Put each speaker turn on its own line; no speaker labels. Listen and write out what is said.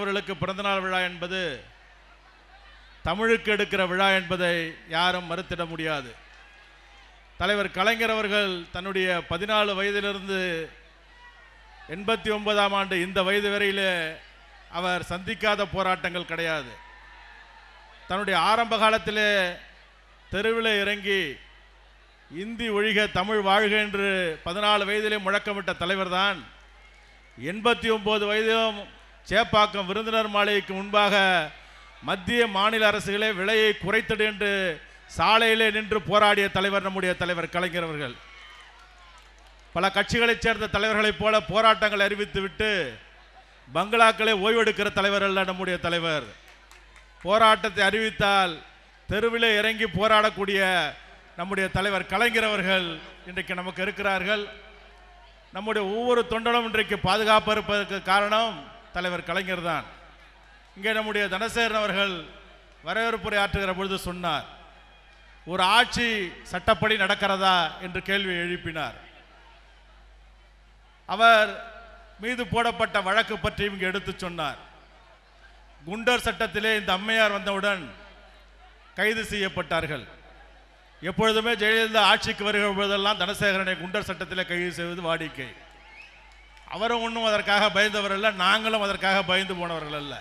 அவர்களுக்கு பிறந்தநாள் விழா என்பது தமிழுக்கு எடுக்கிற விழா என்பதை யாரும் மறுத்திட முடியாது. தலைவர் கலைஞர் அவர்கள் தன்னுடைய 14 வயதிலிருந்து 89ஆம் ஆண்டு இந்த வயது வரையிலே அவர் சந்திக்காத போராட்டங்கள் கிடையாது. தன்னுடைய ஆரம்ப காலத்திலே தெருவில் இறங்கி இந்தி ஒழிக தமிழ் வாழ்க என்று 14 வயதிலே முழக்கமிட்ட தலைவர் தான் 89 வயதிலும் சேப்பாக்கம் விருந்தினர் மாளிகைக்கு முன்பாக மத்திய மாநில அரசுகளே விலையை குறைத்தது என்று சாலையிலே நின்று போராடிய தலைவர் நம்முடைய தலைவர் கலைஞர் அவர்கள். பல கட்சிகளைச் சேர்ந்த தலைவர்களைப் போல போராட்டங்களை அறிவித்துவிட்டு பங்களாக்களை ஓய்வெடுக்கிற தலைவர் அல்ல நம்முடைய தலைவர். போராட்டத்தை அறிவித்தால் தெருவிலே இறங்கி போராடக்கூடிய நம்முடைய தலைவர் கலைஞர் அவர்கள் இன்றைக்கு நமக்கு இருக்கிறார்கள். நம்முடைய ஒவ்வொரு தொண்டனும் இன்றைக்கு பாதுகாப்பு இருப்பதற்கு காரணம் தலைவர் கலைஞர் தான். இங்கே நம்முடைய தனசேகரன் அவர்கள் வரவேற்புரை ஆற்றுகிற பொழுது சொன்னார், ஒரு ஆட்சி சட்டப்படி நடக்கிறதா என்று கேள்வி எழுப்பினார். அவர் மீது போடப்பட்ட வழக்கு பற்றி இங்கு எடுத்து சொன்னார். குண்டர் சட்டத்திலே இந்த அம்மையார் வந்தவுடன் கைது செய்யப்பட்டார்கள். எப்பொழுதுமே ஜெயலலிதா ஆட்சிக்கு வருகிற பொழுதெல்லாம் தனசேகரனை குண்டர் சட்டத்திலே கைது செய்வது வாடிக்கை. அவரும் ஒன்றும் அதற்காக பயந்தவர் அல்ல, நாங்களும் அதற்காக பயந்து போனவர்கள் அல்ல.